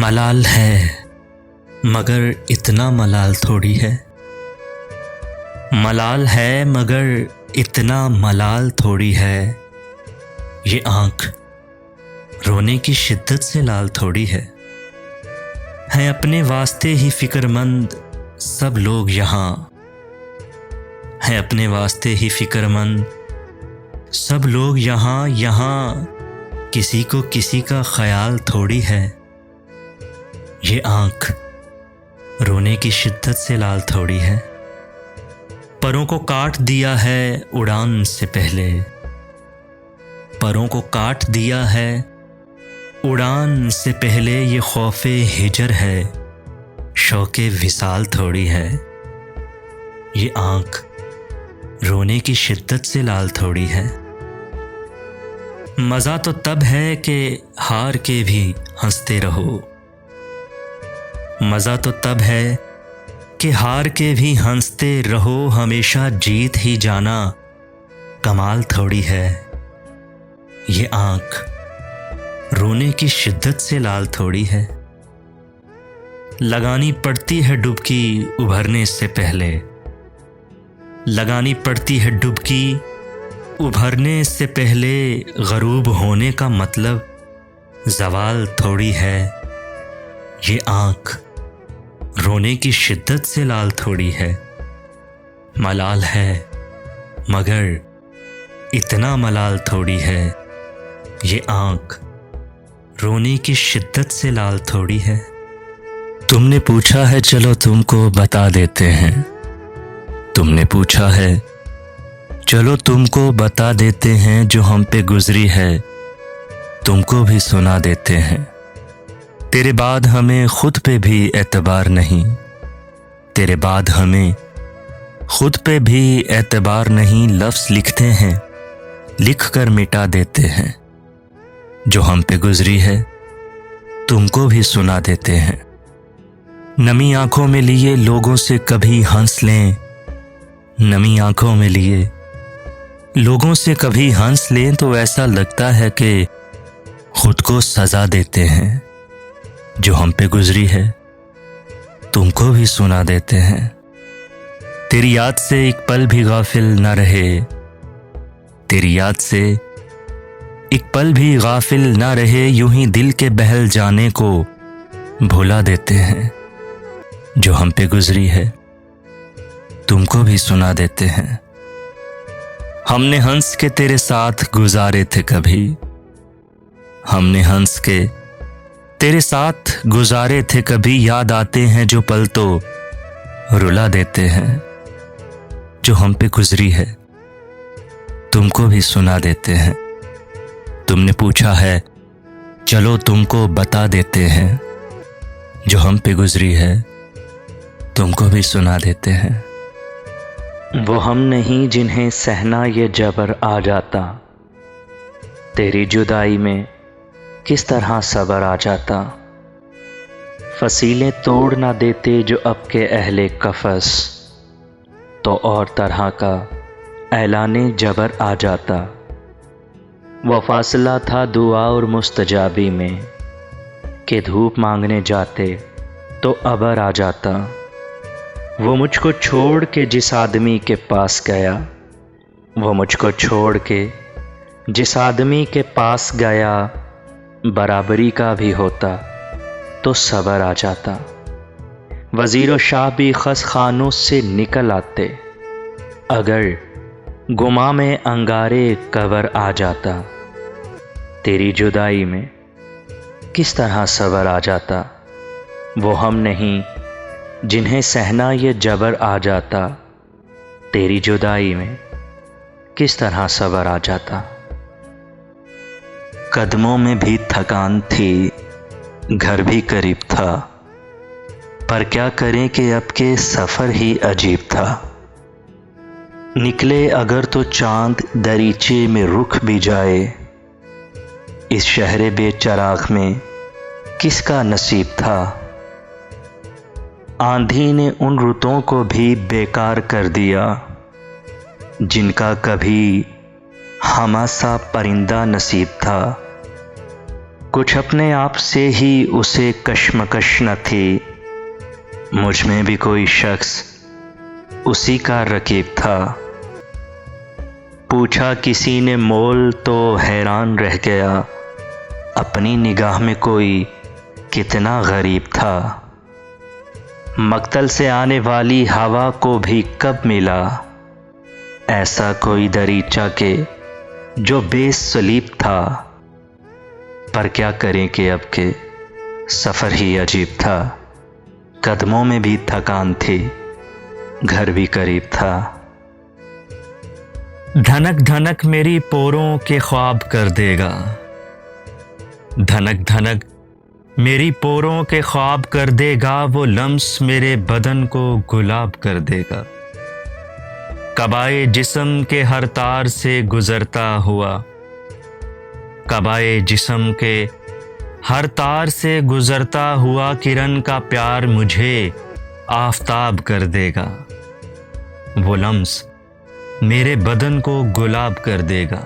मलाल है मगर इतना मलाल थोड़ी है। मलाल है मगर इतना मलाल थोड़ी है। ये आँख रोने की शिद्दत से लाल थोड़ी है। हैं अपने वास्ते ही फिक्रमंद सब लोग यहाँ। हैं अपने वास्ते ही फिक्रमंद सब लोग यहाँ। यहाँ किसी को किसी का ख्याल थोड़ी है। ये आँख रोने की शिद्दत से लाल थोड़ी है। परों को काट दिया है उड़ान से पहले। परों को काट दिया है उड़ान से पहले। ये खौफे हिजर है शौके विसाल थोड़ी है। ये आँख रोने की शिद्दत से लाल थोड़ी है। मज़ा तो तब है कि हार के भी हंसते रहो। मज़ा तो तब है कि हार के भी हंसते रहो। हमेशा जीत ही जाना कमाल थोड़ी है। ये आँख रोने की शिद्दत से लाल थोड़ी है। लगानी पड़ती है डुबकी उभरने से पहले। लगानी पड़ती है डुबकी उभरने से पहले। गरूब होने का मतलब ज़वाल थोड़ी है। ये आँख रोने की शिद्दत से लाल थोड़ी है। मलाल है मगर इतना मलाल थोड़ी है। ये आँख रोने की शिद्दत से लाल थोड़ी है। तुमने पूछा है चलो तुमको बता देते हैं। तुमने पूछा है चलो तुमको बता देते हैं। जो हम पे गुजरी है तुमको भी सुना देते हैं। तेरे बाद हमें खुद पे भी एतबार नहीं। तेरे बाद हमें खुद पे भी एतबार नहीं। लफ्ज़ लिखते हैं लिख कर मिटा देते हैं। जो हम पे गुजरी है तुमको भी सुना देते हैं। नमी आंखों में लिए लोगों से कभी हंस लें। नमी आंखों में लिए लोगों से कभी हंस लें तो ऐसा लगता है कि खुद को सजा देते हैं। जो हम पे गुजरी है तुमको भी सुना देते हैं। तेरी याद से एक पल भी गाफिल न रहे। तेरी याद से एक पल भी गाफिल न रहे। यूं ही दिल के बहल जाने को भुला देते हैं। जो हम पे गुजरी है तुमको भी सुना देते हैं। हमने हंस के तेरे साथ गुजारे थे कभी। हमने हंस के तेरे साथ गुजारे थे कभी। याद आते हैं जो पल तो रुला देते हैं। जो हम पे गुजरी है तुमको भी सुना देते हैं। तुमने पूछा है चलो तुमको बता देते हैं। जो हम पे गुजरी है तुमको भी सुना देते हैं। वो हम नहीं जिन्हें सहना ये जबर आ जाता। तेरी जुदाई में किस तरह सबर आ जाता। फसीलें तोड़ ना देते जो अब के अहले कफस। तो और तरह का ऐलाने जबर आ जाता। वह फासला था दुआ और मुस्तजाबी में कि धूप मांगने जाते तो अबर आ जाता। वो मुझको छोड़ के जिस आदमी के पास गया। वो मुझको छोड़ के जिस आदमी के पास गया। बराबरी का भी होता तो सबर आ जाता। वज़ीर व शाह भी खस खानों से निकल आते। अगर गुमा में अंगारे कबर आ जाता। तेरी जुदाई में किस तरह सबर आ जाता। वो हम नहीं जिन्हें सहना ये जबर आ जाता। तेरी जुदाई में किस तरह सबर आ जाता। कदमों में भी थकान थी घर भी करीब था। पर क्या करें कि अब के सफ़र ही अजीब था। निकले अगर तो चांद दरीचे में रुख भी जाए। इस शहरे बेचराग में किसका नसीब था। आंधी ने उन रुतों को भी बेकार कर दिया जिनका कभी हमासा परिंदा नसीब था। कुछ अपने आप से ही उसे कश्मकश न थी, मुझ में भी कोई शख्स उसी का रकीब था। पूछा किसी ने मोल तो हैरान रह गया, अपनी निगाह में कोई कितना गरीब था। मक्तल से आने वाली हवा को भी कब मिला ऐसा कोई दरीचा के जो बेसलीब था। पर क्या करें कि अब के सफ़र ही अजीब था। कदमों में भी थकान थी, घर भी करीब था। धनक धनक मेरी पोरों के ख्वाब कर देगा, धनक धनक मेरी पोरों के ख्वाब कर देगा। वो लम्स मेरे बदन को गुलाब कर देगा। कबाए जिस्म के हर तार से गुजरता हुआ, कबाए जिस्म के हर तार से गुजरता हुआ किरण का प्यार मुझे आफताब कर देगा। वो लम्स मेरे बदन को गुलाब कर देगा।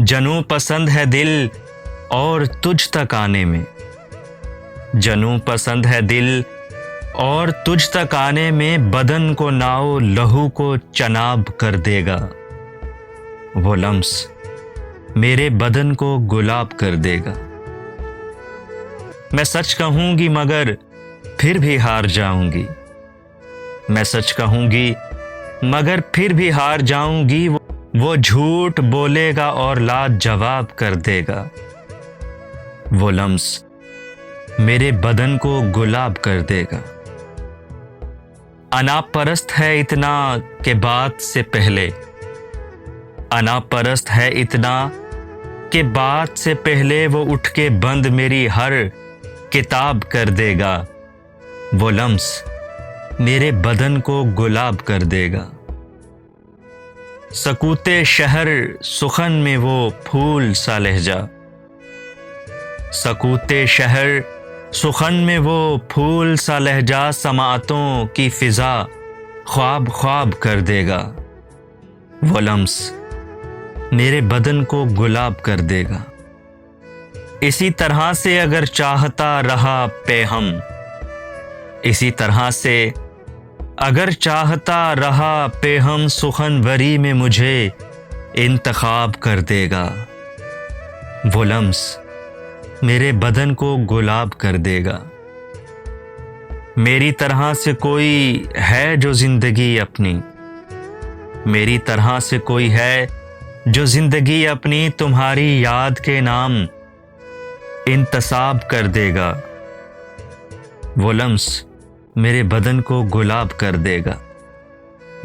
जनू पसंद है दिल और तुझ तक आने में, जनू पसंद है दिल और तुझ तक आने में। बदन को नाव लहू को चनाब कर देगा। वो लम्स मेरे बदन को गुलाब कर देगा। मैं सच कहूंगी मगर फिर भी हार जाऊंगी, मैं सच कहूंगी मगर फिर भी हार जाऊंगी। वो झूठ बोलेगा और लाजवाब कर देगा। वो लम्स मेरे बदन को गुलाब कर देगा। अनापरस्त है इतना कि बात से पहले, अनापरस्त है इतना कि बात से पहले वो उठ के बंद मेरी हर किताब कर देगा। वो लम्स मेरे बदन को गुलाब कर देगा। सकूते शहर सुखन में वो फूल सा लहजा, सकूते शहर सुखन में वो फूल सा लहजा। समातों की फिजा ख्वाब ख्वाब कर देगा। वो लम्स मेरे बदन को गुलाब कर देगा। इसी तरह से अगर चाहता रहा पेहम, इसी तरह से अगर चाहता रहा पेहम। सुखनवरी में मुझे इंतखाब कर देगा। वो लम्स मेरे बदन को गुलाब कर देगा। मेरी तरह से कोई है जो जिंदगी अपनी, मेरी तरह से कोई है जो जिंदगी अपनी तुम्हारी याद के नाम इंतसाब कर देगा। वो लम्स मेरे बदन को गुलाब कर देगा।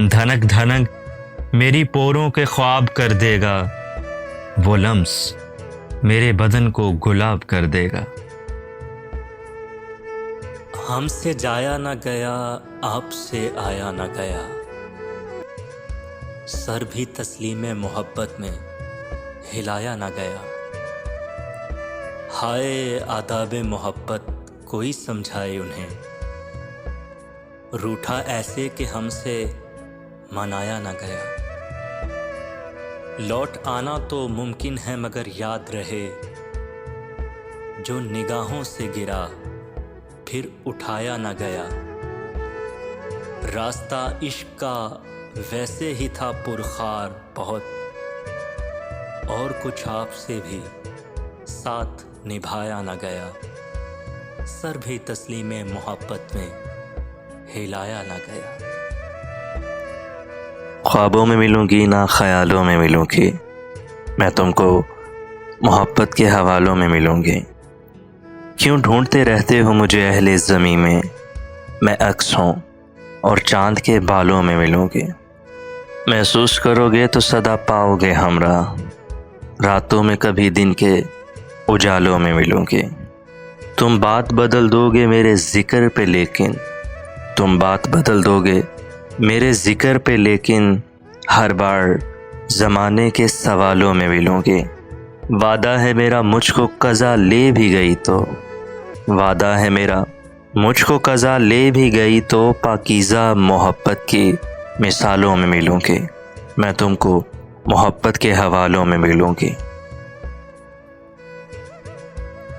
धनक धनक मेरी पोरों के ख्वाब कर देगा। वो लम्स मेरे बदन को गुलाब कर देगा। हमसे जाया न गया, आपसे आया न गया। सर भी तस्लीम मोहब्बत में हिलाया न गया। हाय आदाब मोहब्बत कोई समझाए उन्हें, रूठा ऐसे कि हमसे मनाया न गया। लौट आना तो मुमकिन है मगर याद रहे, जो निगाहों से गिरा फिर उठाया न गया। रास्ता इश्क का वैसे ही था पुरखार बहुत, और कुछ आपसे भी साथ निभाया न गया। सर भी तस्लीम मोहब्बत में हिलाया न गया। ख्वाबों में मिलूंगी ना ख्यालों में मिलूंगी, मैं तुमको मोहब्बत के हवालों में मिलूंगी। क्यों ढूंढते रहते हो मुझे अहले ज़मीं में, मैं अक्स हूँ और चांद के बालों में मिलूंगी। महसूस करोगे तो सदा पाओगे हमरा, रातों में कभी दिन के उजालों में मिलूंगी। तुम बात बदल दोगे मेरे ज़िक्र पे, लेकिन तुम बात बदल दोगे मेरे ज़िक्र पे, लेकिन हर बार ज़माने के सवालों में मिलूंगी। वादा है मेरा मुझको कज़ा ले भी गई तो, वादा है मेरा मुझको कज़ा ले भी गई तो, पाकीज़ा मोहब्बत की मिसालों में मिलूंगी। मैं तुमको मोहब्बत के हवालों में मिलूंगी।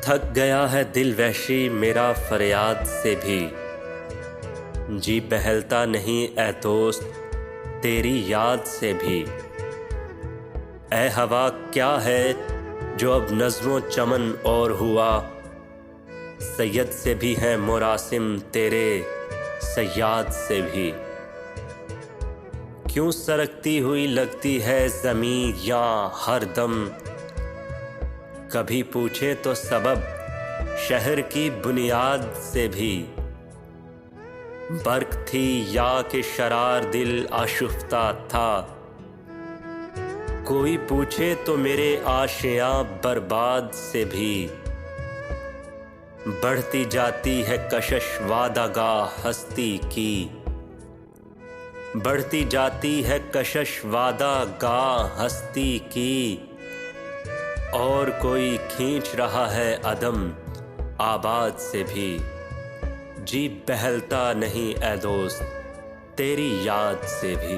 थक गया है दिल वहशी मेरा फरियाद से भी, जी बहलता नहीं ए दोस्त तेरी याद से भी। ए हवा क्या है जो अब नज़्मो चमन और हुआ, सैयद से भी है मुरासिम तेरे सयाद से भी। क्यों सरकती हुई लगती है ज़मीं यहाँ हर दम, कभी पूछे तो सबब शहर की बुनियाद से भी। बर्क थी या कि शरार दिल आशुफ्ता था, कोई पूछे तो मेरे आशियां बर्बाद से भी। बढ़ती जाती है कशिश वादागाह हस्ती की, बढ़ती जाती है कशिश वादागाह हस्ती की। और कोई खींच रहा है अदम आबाद से भी, जी बहलता नहीं ए दोस्त तेरी याद से भी।